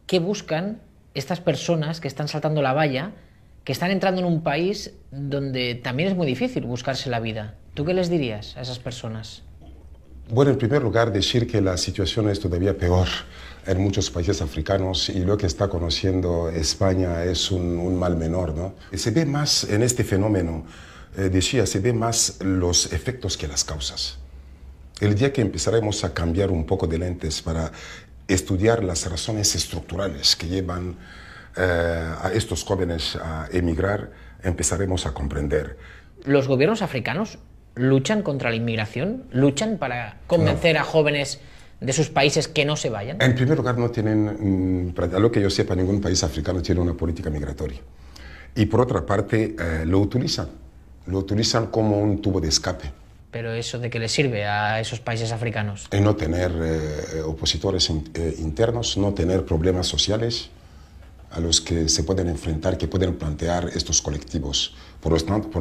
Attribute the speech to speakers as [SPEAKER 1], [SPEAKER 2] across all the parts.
[SPEAKER 1] qué buscan estas personas que están saltando la valla, que están entrando en un país donde también es muy difícil buscarse la vida. ¿Tú qué les dirías a esas personas?
[SPEAKER 2] Bueno, en primer lugar, decir que la situación es todavía peor en muchos países africanos y lo que está conociendo España es un mal menor, ¿no? Se ve más en este fenómeno, decía, se ve más los efectos que las causas. El día que empezaremos a cambiar un poco de lentes para estudiar las razones estructurales que llevan a estos jóvenes a emigrar, empezaremos a comprender.
[SPEAKER 1] ¿Los gobiernos africanos luchan contra la inmigración? ¿Luchan para convencer a jóvenes de sus países que no se vayan?
[SPEAKER 2] En primer lugar, no tienen, a lo que yo sepa, ningún país africano tiene una política migratoria. Y por otra parte, lo utilizan como un tubo de escape.
[SPEAKER 1] ¿Pero eso de qué les sirve a esos países africanos?
[SPEAKER 2] En no tener opositores internos, no tener problemas sociales a los que se pueden enfrentar, que pueden plantear estos colectivos. Por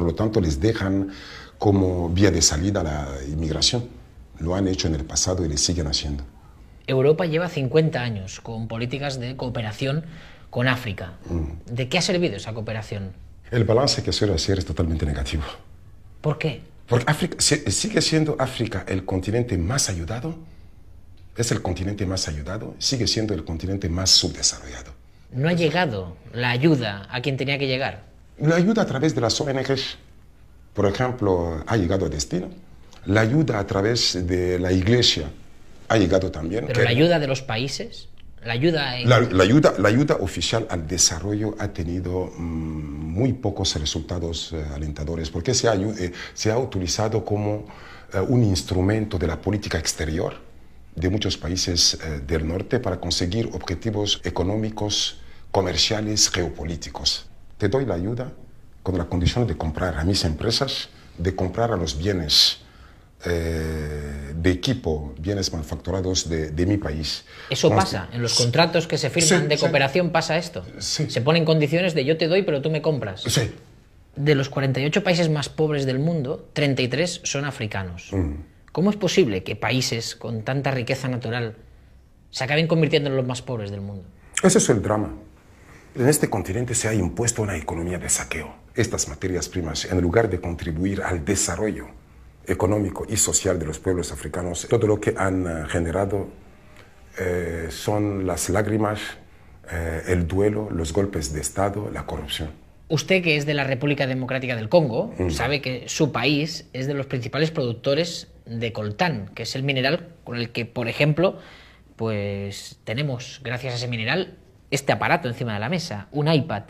[SPEAKER 2] lo tanto, les dejan como vía de salida la inmigración. Lo han hecho en el pasado y lo siguen haciendo.
[SPEAKER 1] Europa lleva 50 años con políticas de cooperación con África. ¿De qué ha servido esa cooperación?
[SPEAKER 2] El balance que suele hacer es totalmente negativo.
[SPEAKER 1] ¿Por qué?
[SPEAKER 2] Porque África, sigue siendo África el continente más ayudado, es el continente más ayudado, sigue siendo el continente más subdesarrollado.
[SPEAKER 1] ¿No ha llegado la ayuda a quien tenía que llegar?
[SPEAKER 2] La ayuda a través de las ONGs, por ejemplo, ha llegado a destino. La ayuda a través de la Iglesia ha llegado también.
[SPEAKER 1] ¿Pero la ayuda de los países? ¿La ayuda en...
[SPEAKER 2] la ayuda oficial al desarrollo ha tenido muy pocos resultados alentadores, porque se ha utilizado como un instrumento de la política exterior de muchos países del norte para conseguir objetivos económicos, comerciales, geopolíticos. Te doy la ayuda con la condición de comprar a mis empresas, de comprar a los bienes de equipo, bienes manufacturados de mi país.
[SPEAKER 1] ¿Eso pasa? ¿En los contratos que se firman de cooperación pasa esto?
[SPEAKER 2] Sí.
[SPEAKER 1] ¿Se ponen condiciones de yo te doy pero tú me compras?
[SPEAKER 2] Sí.
[SPEAKER 1] De los 48 países más pobres del mundo, 33 son africanos. ¿Cómo es posible que países con tanta riqueza natural se acaben convirtiendo en los más pobres del mundo?
[SPEAKER 2] Ese es el drama. En este continente se ha impuesto una economía de saqueo. Estas materias primas, en lugar de contribuir al desarrollo económico y social de los pueblos africanos, todo lo que han generado son las lágrimas, el duelo, los golpes de Estado, la corrupción.
[SPEAKER 1] Usted, que es de la República Democrática del Congo, sabe que su país es de los principales productores de coltán, que es el mineral con el que, por ejemplo, pues tenemos, gracias a ese mineral, este aparato encima de la mesa, un iPad.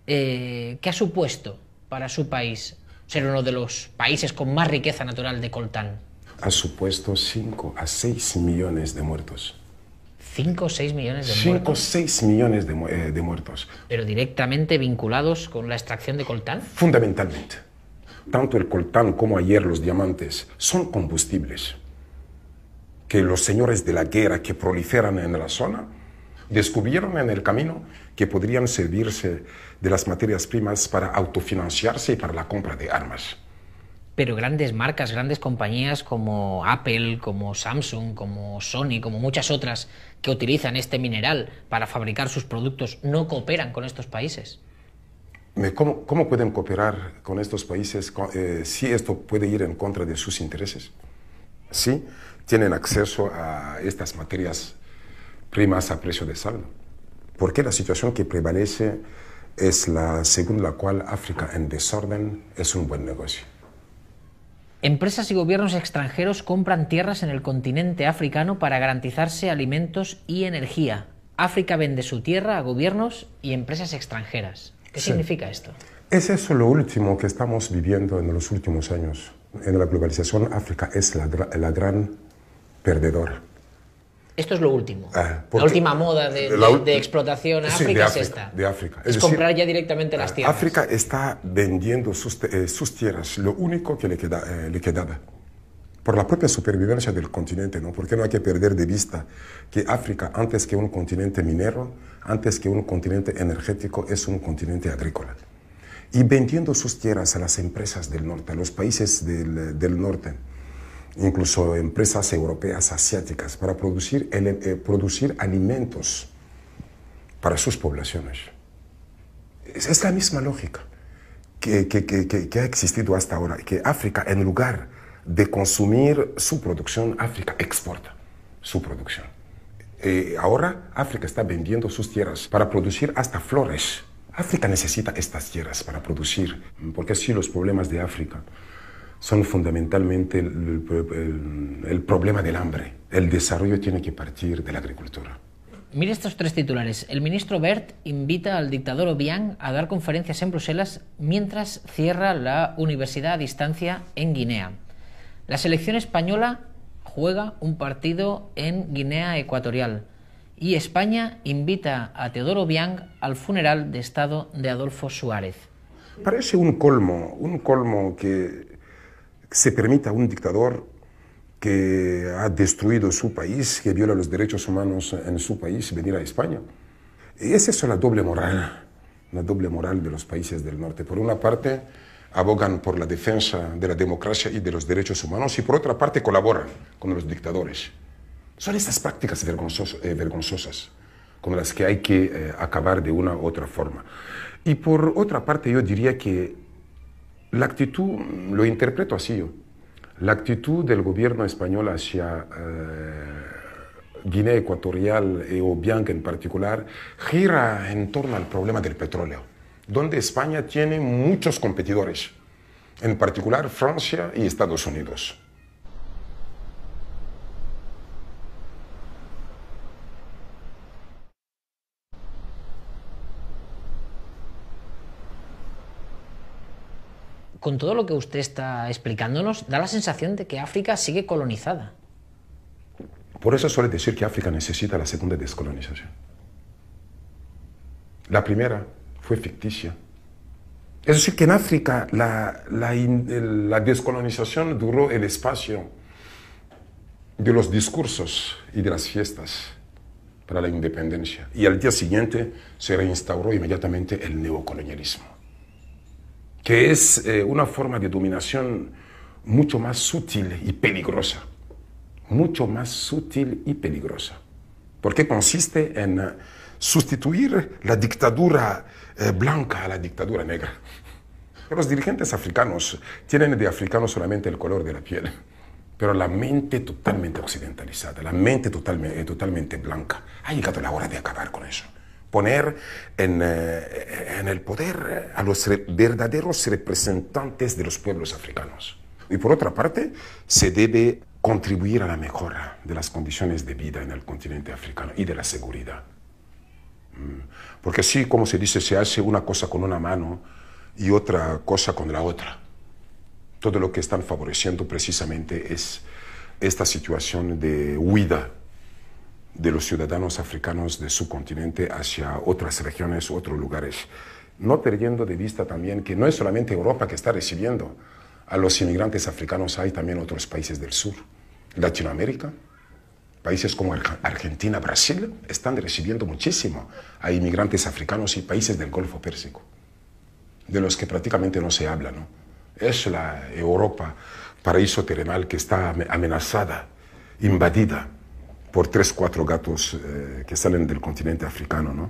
[SPEAKER 1] ¿Qué ha supuesto para su país ser uno de los países con más riqueza natural de coltán?
[SPEAKER 2] Ha supuesto 5 a 6 millones de muertos.
[SPEAKER 1] 5 o 6 millones de
[SPEAKER 2] 5 o
[SPEAKER 1] muertos.
[SPEAKER 2] 6 millones de muertos.
[SPEAKER 1] ¿Pero directamente vinculados con la extracción de coltán?
[SPEAKER 2] Fundamentalmente. Tanto el coltán como ayer los diamantes son combustibles que los señores de la guerra que proliferan en la zona descubrieron en el camino que podrían servirse de las materias primas para autofinanciarse y para la compra de armas.
[SPEAKER 1] Pero grandes marcas, grandes compañías como Apple, como Samsung, como Sony, como muchas otras que utilizan este mineral para fabricar sus productos, no cooperan con estos países.
[SPEAKER 2] ¿Cómo pueden cooperar con estos países si esto puede ir en contra de sus intereses? Sí, tienen acceso a estas materias primas a precio de saldo. Porque la situación que prevalece es la según la cual África en desorden es un buen negocio.
[SPEAKER 1] Empresas y gobiernos extranjeros compran tierras en el continente africano para garantizarse alimentos y energía. África vende su tierra a gobiernos y empresas extranjeras. ¿Qué significa esto?
[SPEAKER 2] Es eso lo último que estamos viviendo en los últimos años. En la globalización, África es la gran perdedora.
[SPEAKER 1] Esto es lo último. La última moda de explotación a África es esta.
[SPEAKER 2] De África.
[SPEAKER 1] Es decir, comprar ya directamente las tierras.
[SPEAKER 2] África está vendiendo sus tierras, lo único que le quedaba. Por la propia supervivencia del continente, ¿no? Porque no hay que perder de vista que África, antes que un continente minero, antes que un continente energético, es un continente agrícola. Y vendiendo sus tierras a las empresas del norte, a los países del norte, incluso empresas europeas, asiáticas, para producir alimentos para sus poblaciones. Es la misma lógica que ha existido hasta ahora, que África, en lugar de consumir su producción, África exporta su producción. Ahora África está vendiendo sus tierras para producir hasta flores. África necesita estas tierras para producir, porque sí, los problemas de África son fundamentalmente el problema del hambre. El desarrollo tiene que partir de la agricultura.
[SPEAKER 1] Mire estos tres titulares. El ministro Wert invita al dictador Obiang a dar conferencias en Bruselas mientras cierra la universidad a distancia en Guinea. La selección española juega un partido en Guinea Ecuatorial. Y España invita a Teodoro Obiang al funeral de Estado de Adolfo Suárez.
[SPEAKER 2] Parece un colmo que se permita a un dictador que ha destruido su país, que viola los derechos humanos en su país, venir a España. Y es eso la doble moral de los países del norte. Por una parte, abogan por la defensa de la democracia y de los derechos humanos, y por otra parte colaboran con los dictadores. Son estas prácticas vergonzosas con las que hay que acabar de una u otra forma. Y por otra parte yo diría que la actitud, lo interpreto así yo, la actitud del gobierno español hacia Guinea Ecuatorial y Obiang en particular gira en torno al problema del petróleo, donde España tiene muchos competidores, en particular Francia y Estados Unidos.
[SPEAKER 1] Con todo lo que usted está explicándonos, da la sensación de que África sigue colonizada.
[SPEAKER 2] Por eso suele decir que África necesita la segunda descolonización. La primera fue ficticia. Es decir, que en África la descolonización duró el espacio de los discursos y de las fiestas para la independencia. Y al día siguiente se reinstauró inmediatamente el neocolonialismo, que es una forma de dominación mucho más sutil y peligrosa. Mucho más sutil y peligrosa. Porque consiste en sustituir la dictadura blanca a la dictadura negra. Los dirigentes africanos tienen de africano solamente el color de la piel, pero la mente totalmente occidentalizada, la mente totalmente blanca. Ha llegado la hora de acabar con eso. Poner en el poder a los verdaderos representantes de los pueblos africanos. Y por otra parte, se debe contribuir a la mejora de las condiciones de vida en el continente africano y de la seguridad. Porque así, como se dice, se hace una cosa con una mano y otra cosa con la otra. Todo lo que están favoreciendo precisamente es esta situación de huida de los ciudadanos africanos de su continente hacia otras regiones, otros lugares. No perdiendo de vista también que no es solamente Europa que está recibiendo a los inmigrantes africanos, hay también otros países del sur. Latinoamérica, países como Argentina, Brasil, están recibiendo muchísimo a inmigrantes africanos y países del Golfo Pérsico, de los que prácticamente no se habla, ¿no? Es la Europa, paraíso terrenal, que está amenazada, invadida por 3 o 4 gatos que salen del continente africano, ¿no?